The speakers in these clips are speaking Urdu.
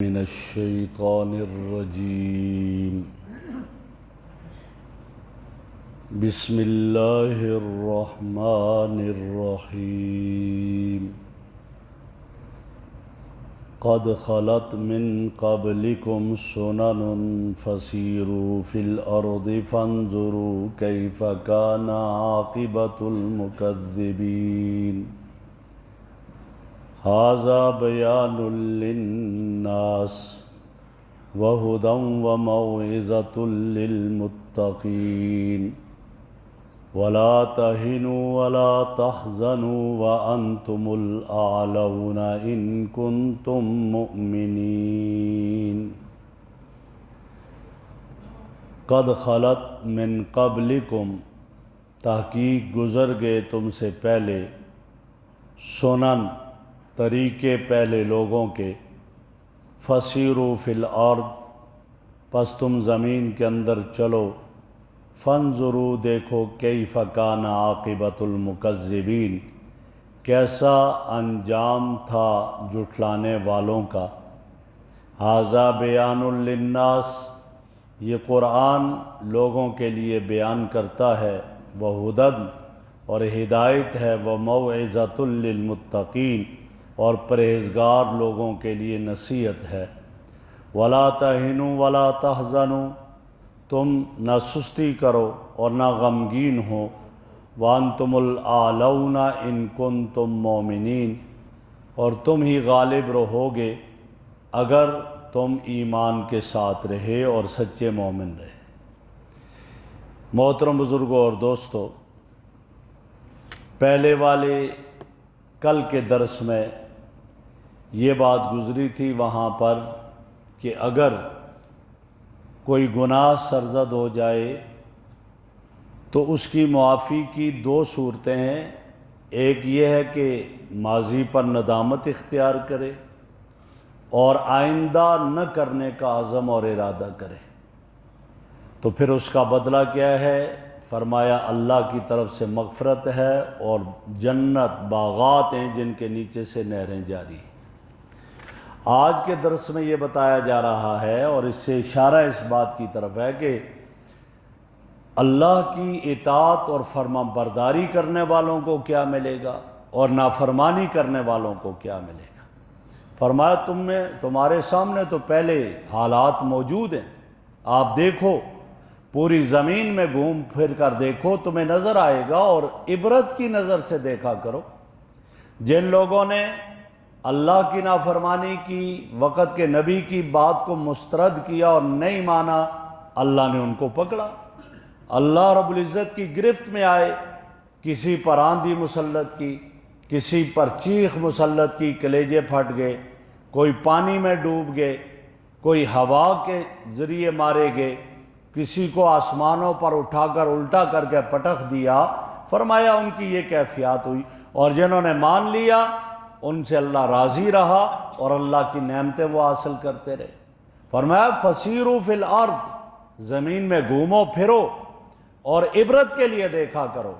من الشیطان الرجیم بسم اللہ الرحمن الرحیم قد خلت من قبلکم سنن فسیروا فی الارض فانظروا کیف کان عاقبۃ المکذبین ھذا بیان للناس وہدی وموعظۃ للمتقین ولا تہنوا ولا تحزنوا وانتم الاعلون ان کنتم مؤمنین قد خلت من قبلکم تحقیق گزر گئے تم سے پہلے سنن طریقے پہلے لوگوں کے فسیروا فی الارض پس تم زمین کے اندر چلو فانظروا دیکھو کیف کان عاقبۃ المکذبین کیسا انجام تھا جھٹلانے والوں کا ھذا بیان للناس یہ قرآن لوگوں کے لیے بیان کرتا ہے وہدی اور ہدایت ہے وموعظۃ للمتقین اور پرہیزگار لوگوں کے لیے نصیحت ہے ولا تہنوا ولا تحزنوا تم نہ سستی کرو اور نہ غمگین ہو وانتم الاعلون ان کنتم مؤمنین اور تم ہی غالب رہوگے اگر تم ایمان کے ساتھ رہے اور سچے مومن رہے۔ محترم بزرگوں اور دوستو، پہلے والے کل کے درس میں یہ بات گزری تھی وہاں پر کہ اگر کوئی گناہ سرزد ہو جائے تو اس کی معافی کی دو صورتیں ہیں، ایک یہ ہے کہ ماضی پر ندامت اختیار کرے اور آئندہ نہ کرنے کا عزم اور ارادہ کرے۔ تو پھر اس کا بدلہ کیا ہے؟ فرمایا اللہ کی طرف سے مغفرت ہے اور جنت باغات ہیں جن کے نیچے سے نہریں جاری ہیں۔ آج کے درس میں یہ بتایا جا رہا ہے اور اس سے اشارہ اس بات کی طرف ہے کہ اللہ کی اطاعت اور فرما برداری کرنے والوں کو کیا ملے گا اور نافرمانی کرنے والوں کو کیا ملے گا۔ فرمایا تمہارے سامنے تو پہلے حالات موجود ہیں، آپ دیکھو، پوری زمین میں گھوم پھر کر دیکھو، تمہیں نظر آئے گا اور عبرت کی نظر سے دیکھا کرو۔ جن لوگوں نے اللہ کی نافرمانی کی، وقت کے نبی کی بات کو مسترد کیا اور نہیں مانا، اللہ نے ان کو پکڑا۔ اللہ رب العزت کی گرفت میں آئے، کسی پر آندھی مسلط کی، کسی پر چیخ مسلط کی، کلیجے پھٹ گئے، کوئی پانی میں ڈوب گئے، کوئی ہوا کے ذریعے مارے گئے، کسی کو آسمانوں پر اٹھا کر الٹا کر کے پٹخ دیا۔ فرمایا ان کی یہ کیفیات ہوئی، اور جنہوں نے مان لیا ان سے اللہ راضی رہا اور اللہ کی نعمتیں وہ حاصل کرتے رہے۔ فرمایا فسیروا فی الارض، زمین میں گھومو پھرو اور عبرت کے لیے دیکھا کرو۔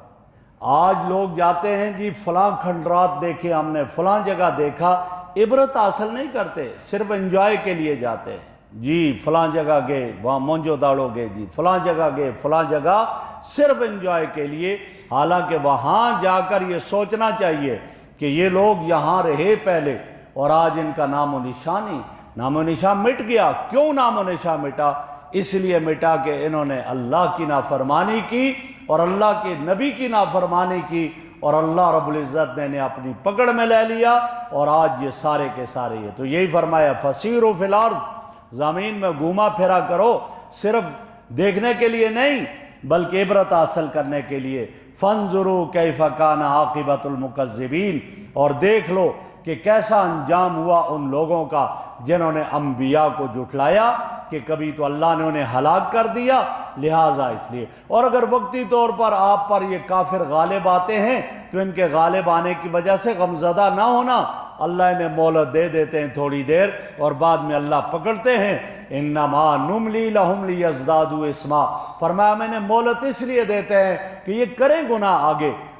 آج لوگ جاتے ہیں جی فلاں کھنڈرات دیکھے ہم نے، فلاں جگہ دیکھا، عبرت حاصل نہیں کرتے، صرف انجوائے کے لیے جاتے ہیں۔ جی فلاں جگہ گئے، وہاں مونجو داڑو گئے، جی فلاں جگہ گئے، فلاں جگہ، صرف انجوائے کے لیے۔ حالانکہ وہاں جا کر یہ سوچنا چاہیے کہ یہ لوگ یہاں رہے پہلے اور آج ان کا نام و نشان مٹ گیا۔ کیوں نام و نشان مٹا؟ اس لیے مٹا کہ انہوں نے اللہ کی نافرمانی کی اور اللہ کے نبی کی نافرمانی کی، اور اللہ رب العزت نے انہیں اپنی پکڑ میں لے لیا، اور آج یہ سارے کے سارے یہ۔ تو یہی فرمایا فسیروا فی الارض، زمین میں گھوما پھرا کرو، صرف دیکھنے کے لیے نہیں بلکہ عبرت حاصل کرنے کے لیے۔ فانظروا کیف کان عاقبۃ المکذبین، اور دیکھ لو کہ کیسا انجام ہوا ان لوگوں کا جنہوں نے انبیاء کو جھٹلایا، کہ کبھی تو اللہ نے انہیں ہلاک کر دیا، لہٰذا اس لیے۔ اور اگر وقتی طور پر آپ پر یہ کافر غالب آتے ہیں تو ان کے غالب آنے کی وجہ سے غمزدہ نہ ہونا، اللہ انہیں مہلت دے دیتے ہیں تھوڑی دیر اور بعد میں اللہ پکڑتے ہیں۔ انما نملی لہم لیزدادوا اسما، فرمایا میں نے مہلت اس لیے دیتے ہیں کہ یہ کریں گناہ،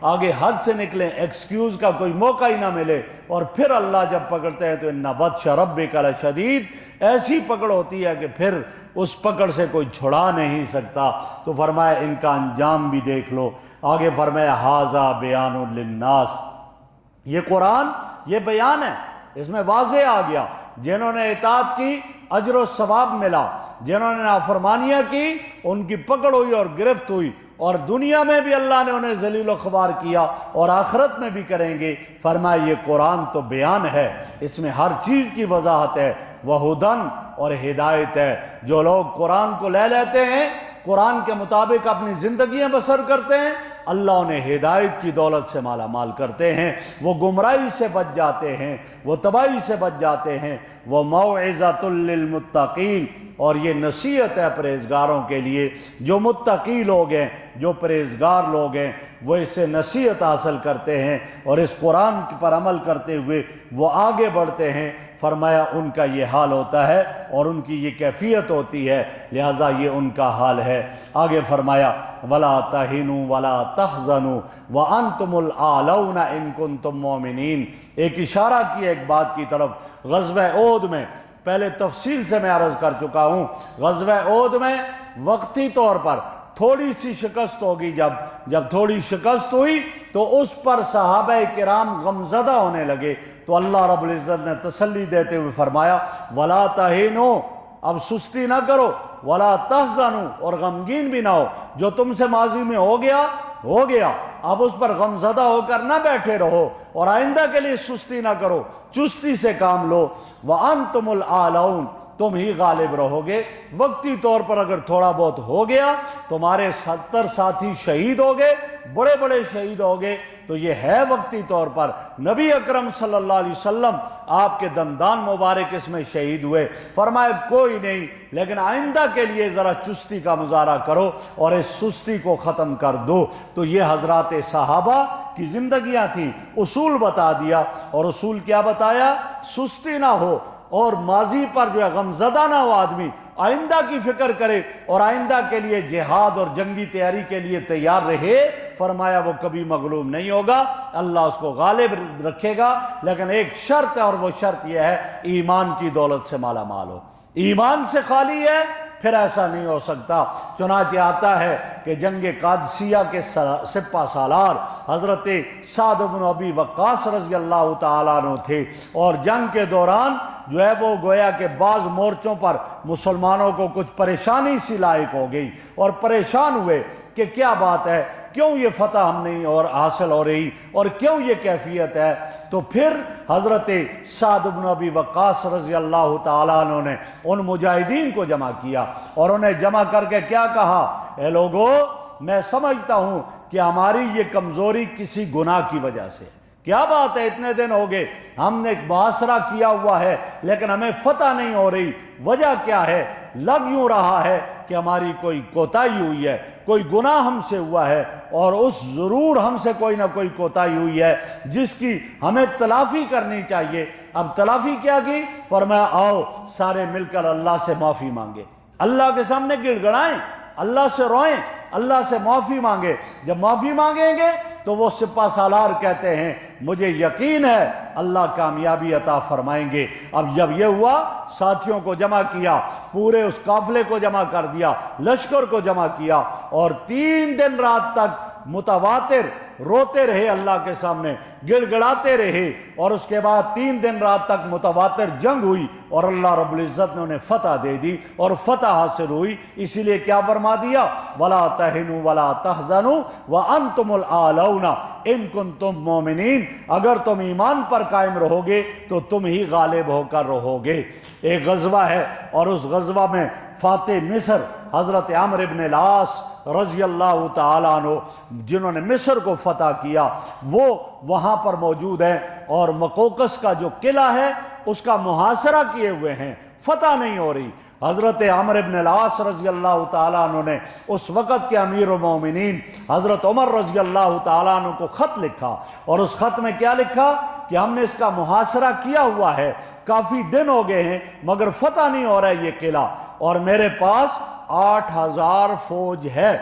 آگے حد سے نکلیں، ایکسکیوز کا کوئی موقع ہی نہ ملے، اور پھر اللہ جب پکڑتے ہیں تو ان بطش ربک لشدید، ایسی پکڑ ہوتی ہے کہ پھر اس پکڑ سے کوئی چھڑا نہیں سکتا۔ تو فرمایا ان کا انجام بھی دیکھ لو۔ آگے فرمایا ھذا بیان للناس، یہ قرآن یہ بیان ہے، اس میں واضح آ گیا، جنہوں نے اطاعت کی اجر و ثواب ملا، جنہوں نے نافرمانیاں کی ان کی پکڑ ہوئی اور گرفت ہوئی، اور دنیا میں بھی اللہ نے انہیں ذلیل و خوار کیا اور آخرت میں بھی کریں گے۔ فرمایا یہ قرآن تو بیان ہے، اس میں ہر چیز کی وضاحت ہے، وہدن اور ہدایت ہے۔ جو لوگ قرآن کو لے لیتے ہیں، قرآن کے مطابق اپنی زندگیاں بسر کرتے ہیں، اللہ انہیں ہدایت کی دولت سے مالا مال کرتے ہیں، وہ گمراہی سے بچ جاتے ہیں، وہ تباہی سے بچ جاتے ہیں۔ وہ موعظۃ للمتقین، اور یہ نصیحت ہے پرہیزگاروں کے لیے، جو متقی لوگ ہیں، جو پرہیزگار لوگ ہیں، وہ اس سے نصیحت حاصل کرتے ہیں اور اس قرآن پر عمل کرتے ہوئے وہ آگے بڑھتے ہیں۔ فرمایا ان کا یہ حال ہوتا ہے اور ان کی یہ کیفیت ہوتی ہے، لہٰذا یہ ان کا حال ہے۔ آگے فرمایا وَلَا تَهِنُوا وَلَا تَحْزَنُوا وَأَنْتُمُ الْأَعْلَوْنَ إِن كُنتُم مُؤْمِنِينَ۔ ایک اشارہ کیا ایک بات کی طرف، غزوہ احد میں پہلے تفصیل سے میں عرض کر چکا ہوں، غزوہ احد میں وقتی طور پر تھوڑی سی شکست ہوگی، جب تھوڑی شکست ہوئی تو اس پر صحابہ کرام غمزدہ ہونے لگے، تو اللہ رب العزت نے تسلی دیتے ہوئے فرمایا وَلَا تَهِنُوا، اب سستی نہ کرو، وَلَا تَحْزَنُوا، اور غمگین بھی نہ ہو، جو تم سے ماضی میں ہو گیا، اب اس پر غمزدہ ہو کر نہ بیٹھے رہو، اور آئندہ کے لیے سستی نہ کرو، چستی سے کام لو۔ وَأَنْتُمُ الْأَعْلَوْنَ، تم ہی غالب رہو گے۔ وقتی طور پر اگر تھوڑا بہت ہو گیا، تمہارے 70 ساتھی شہید ہو گئے، بڑے بڑے شہید ہو گئے، تو یہ ہے وقتی طور پر۔ نبی اکرم صلی اللہ علیہ وسلم آپ کے دندان مبارک اس میں شہید ہوئے، فرمایا کوئی نہیں، لیکن آئندہ کے لیے ذرا چستی کا مظاہرہ کرو اور اس سستی کو ختم کر دو۔ تو یہ حضرات صحابہ کی زندگیاں تھیں، اصول بتا دیا، اور اصول کیا بتایا؟ سستی نہ ہو، اور ماضی پر جو ہے غمزدہ نہ ہو آدمی، آئندہ کی فکر کرے اور آئندہ کے لیے جہاد اور جنگی تیاری کے لیے تیار رہے۔ فرمایا وہ کبھی مغلوب نہیں ہوگا، اللہ اس کو غالب رکھے گا، لیکن ایک شرط ہے، اور وہ شرط یہ ہے ایمان کی دولت سے مالا مال ہو۔ ایمان سے خالی ہے پھر ایسا نہیں ہو سکتا۔ چنانچہ آتا ہے کہ جنگ قادسیہ کے سپہ سالار حضرت سعد بن ابی وقاص رضی اللہ تعالیٰ عنہ تھے، اور جنگ کے دوران جو ہے وہ گویا کہ بعض مورچوں پر مسلمانوں کو کچھ پریشانی سی لاحق ہو گئی، اور پریشان ہوئے کہ کیا بات ہے، کیوں یہ فتح ہم نہیں اور حاصل ہو رہی، اور کیوں یہ کیفیت ہے؟ تو پھر حضرت سعد بن ابی وقاص رضی اللہ تعالیٰ عنہ نے ان مجاہدین کو جمع کیا، اور انہیں جمع کر کے کیا کہا؟ اے لوگو، میں سمجھتا ہوں کہ ہماری یہ کمزوری کسی گناہ کی وجہ سے ہے۔ کیا بات ہے، اتنے دن ہو گئے ہم نے ایک محاصرہ کیا ہوا ہے لیکن ہمیں فتح نہیں ہو رہی، وجہ کیا ہے؟ لگ یوں رہا ہے کہ ہماری کوئی کوتاہی ہوئی ہے، کوئی گناہ ہم سے ہوا ہے، اور اس ضرور ہم سے کوئی نہ کوئی کوتاہی ہوئی ہے جس کی ہمیں تلافی کرنی چاہیے۔ اب تلافی کیا کی؟ فرمایا آؤ سارے مل کر اللہ سے معافی مانگے، اللہ کے سامنے گڑ گڑائیں، اللہ سے روئیں، اللہ سے معافی مانگے۔ جب معافی مانگیں گے تو وہ سپہ سالار کہتے ہیں مجھے یقین ہے اللہ کامیابی عطا فرمائیں گے۔ اب جب یہ ہوا، ساتھیوں کو جمع کیا، پورے اس قافلے کو جمع کر دیا، لشکر کو جمع کیا، اور 3 دن رات تک متواتر روتے رہے اللہ کے سامنے، گڑ گڑاتے رہے، اور اس کے بعد 3 دن رات تک متواتر جنگ ہوئی، اور اللہ رب العزت نے انہیں فتح دے دی اور فتح حاصل ہوئی۔ اسی لیے کیا فرما دیا؟ وَلَا تَهِنُوا وَلَا تَحْزَنُوا وَأَنْتُمُ الْأَعْلَوْنَ إِن كُنتُم مُؤْمِنِينَ، اگر تم ایمان پر قائم رہو گے تو تم ہی غالب ہو کر رہو گے۔ ایک غزوہ ہے، اور اس غزوہ میں فاتح مصر حضرت عمرو بن العاص رضی اللہ تعالیٰ عنہ، جنہوں نے مصر کو فتح کیا، وہ وہاں پر موجود ہیں، اور مقوقس کا جو قلعہ ہے اس کا محاصرہ کیے ہوئے ہیں، فتح نہیں ہو رہی۔ حضرت عمرو بن العاص رضی اللہ تعالیٰ عنہ نے اس وقت کے امیر المومنین حضرت عمر رضی اللہ تعالیٰ عنہ کو خط لکھا، اور اس خط میں کیا لکھا کہ ہم نے اس کا محاصرہ کیا ہوا ہے، کافی دن ہو گئے ہیں مگر فتح نہیں ہو رہا ہے یہ قلعہ، اور میرے پاس 8000 فوج ہے،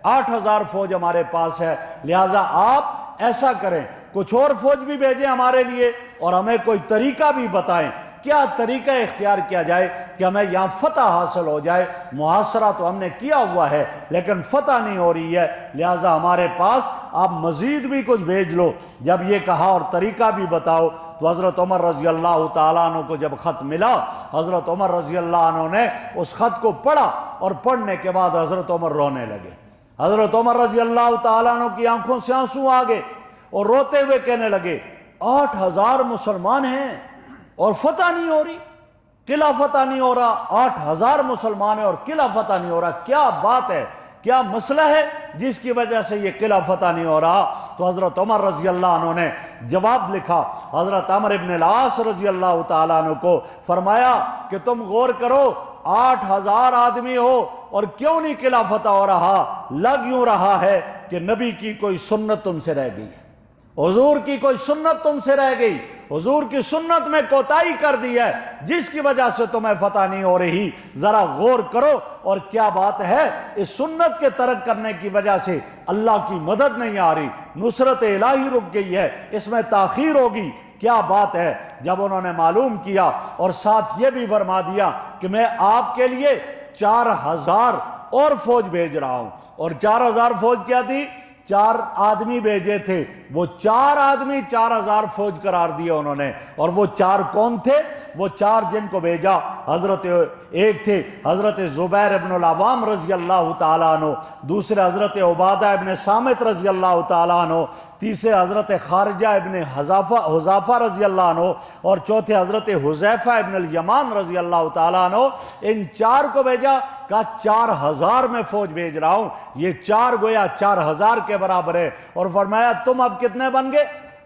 8000 فوج ہمارے پاس ہے، لہٰذا آپ ایسا کریں کچھ اور فوج بھی بھیجیں ہمارے لیے، اور ہمیں کوئی طریقہ بھی بتائیں کیا طریقہ اختیار کیا جائے کہ ہمیں یہاں فتح حاصل ہو جائے۔ محاصرہ تو ہم نے کیا ہوا ہے لیکن فتح نہیں ہو رہی ہے، لہٰذا ہمارے پاس آپ مزید بھی کچھ بھیج لو۔ جب یہ کہا اور طریقہ بھی بتاؤ تو حضرت عمر رضی اللہ تعالیٰ عنہ کو جب خط ملا، حضرت عمر رضی اللہ عنہ نے اس خط کو پڑھا، اور پڑھنے کے بعد حضرت عمر رونے لگے۔ حضرت عمر رضی اللہ تعالیٰ عنہ کی آنکھوں سے آنسو آ گئے اور روتے ہوئے کہنے لگے 8000 مسلمان ہیں اور فتح نہیں ہو رہی، قلعہ فتح نہیں ہو رہا، 8000 مسلمان ہیں اور قلعہ فتح نہیں ہو رہا، کیا بات ہے، کیا مسئلہ ہے جس کی وجہ سے یہ قلعہ فتح نہیں ہو رہا؟ تو حضرت عمر رضی اللہ عنہ نے جواب لکھا حضرت عمرو بن العاص رضی اللہ تعالیٰ عنہ کو، فرمایا کہ تم غور کرو 8000 آدمی ہو اور کیوں نہیں قلعہ فتح ہو رہا؟ لگ یوں رہا ہے کہ نبی کی کوئی سنت تم سے رہ گئی ہے، حضور کی کوئی سنت تم سے رہ گئی، حضور کی سنت میں کوتاہی کر دی ہے جس کی وجہ سے تمہیں فتح نہیں ہو رہی۔ ذرا غور کرو، اور کیا بات ہے، اس سنت کے ترک کرنے کی وجہ سے اللہ کی مدد نہیں آ رہی، نصرت الہی رک گئی ہے، اس میں تاخیر ہوگی، کیا بات ہے۔ جب انہوں نے معلوم کیا اور ساتھ یہ بھی فرما دیا کہ میں آپ کے لیے 4000 اور فوج بھیج رہا ہوں، اور 4000 فوج کیا تھی؟ 4 آدمی بھیجے تھے، وہ 4 آدمی 4000 فوج قرار دیے انہوں نے، اور وہ 4 کون تھے؟ وہ 4 جن کو بھیجا ایک تھے حضرت زبیر ابن العوام رضی اللہ تعالیٰ عنہ، دوسرے حضرت عبادہ ابن صامت رضی اللہ تعالیٰ عنہ، تیسرے حضرت خارجہ ابن حذافہ رضی اللہ عنہ، اور چوتھے حضرت حذیفہ ابن الیمان رضی اللہ تعالیٰ عنہ۔ ان 4 کو بھیجا، کہا 4000 میں فوج بھیج رہا ہوں، یہ 4 گویا 4000 کے برابر ہے، اور فرمایا تم اب کتنے بن گئے؟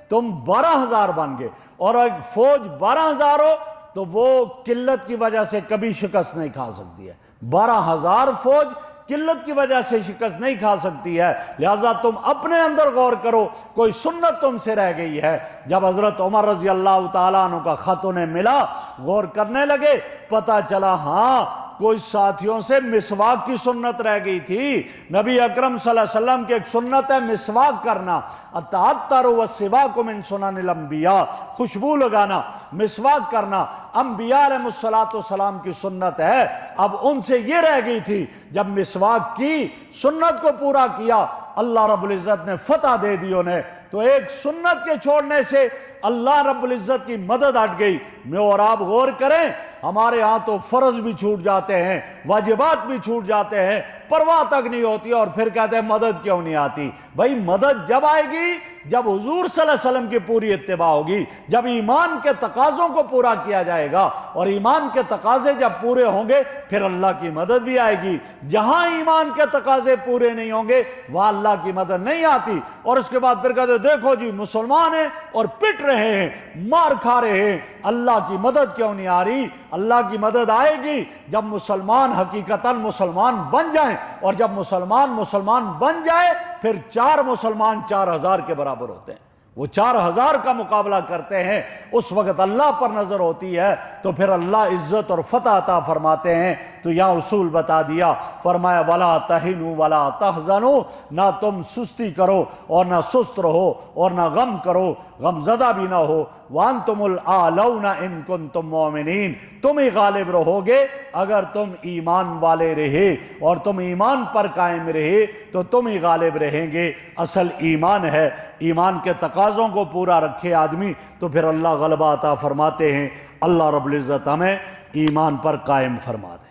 تم 12000 بن گئے، اور ایک فوج 12000 ہو تو وہ قلت کی وجہ سے کبھی شکست نہیں کھا سکتی ہے، 12000 فوج قلت کی وجہ سے شکست نہیں کھا سکتی ہے، لہٰذا تم اپنے اندر غور کرو، کوئی سنت تم سے رہ گئی ہے۔ جب حضرت عمر رضی اللہ تعالیٰ عنہ کا خط انہیں ملا، غور کرنے لگے، پتہ چلا ہاں کوئی ساتھیوں سے مسواک کی سنت رہ گئی تھی۔ نبی اکرم صلی اللہ علیہ وسلم کی ایک سنت ہے مسواک کرنا، التعطر والسواک من سنن الانبیاء، خوشبو لگانا، مسواک کرنا انبیاء علیہ السلام کی سنت ہے۔ اب ان سے یہ رہ گئی تھی، جب مسواک کی سنت کو پورا کیا، اللہ رب العزت نے فتح دے دی انہیں۔ تو ایک سنت کے چھوڑنے سے اللہ رب العزت کی مدد ہٹ گئی۔ میں اور آپ غور کریں، ہمارے ہاں تو فرض بھی چھوٹ جاتے ہیں، واجبات بھی چھوٹ جاتے ہیں، پرواہ تک نہیں ہوتی، اور پھر کہتے ہیں مدد کیوں نہیں آتی؟ بھائی مدد جب آئے گی جب حضور صلی اللہ علیہ وسلم کی پوری اتباع ہوگی، جب ایمان کے تقاضوں کو پورا کیا جائے گا، اور ایمان کے تقاضے جب پورے ہوں گے پھر اللہ کی مدد بھی آئے گی۔ جہاں ایمان کے تقاضے پورے نہیں ہوں گے وہاں اللہ کی مدد نہیں آتی۔ اور اس کے بعد پھر کہتے ہیں دیکھو جی مسلمان ہیں اور پٹ رہے ہیں، مار کھا رہے ہیں، اللہ کی مدد کیوں نہیں آ رہی؟ اللہ کی مدد آئے گی جب مسلمان حقیقتاً مسلمان بن جائیں، اور جب مسلمان بن جائے پھر 4 مسلمان 4000 کے برابر ہوتے ہیں، وہ 4000 کا مقابلہ کرتے ہیں، اس وقت اللہ پر نظر ہوتی ہے، تو پھر اللہ عزت اور فتح عطا فرماتے ہیں۔ تو یہاں اصول بتا دیا، فرمایا وَلَا تَهِنُوا وَلَا تَحْزَنُوا، نہ تم سستی کرو اور نہ سست رہو اور نہ غم کرو، غم زدہ بھی نہ ہو، وَأَنْتُمُ الْأَعْلَوْنَ إِن كُنتُم مُؤْمِنِينَ، تم ہی غالب رہو گے اگر تم ایمان والے رہے، اور تم ایمان پر قائم رہے تو تم ہی غالب رہیں گے۔ اصل ایمان ہے، ایمان کے تقاضوں کو پورا رکھے آدمی تو پھر اللہ غلبہ عطا فرماتے ہیں۔ اللہ رب العزت ہمیں ایمان پر قائم فرما دے۔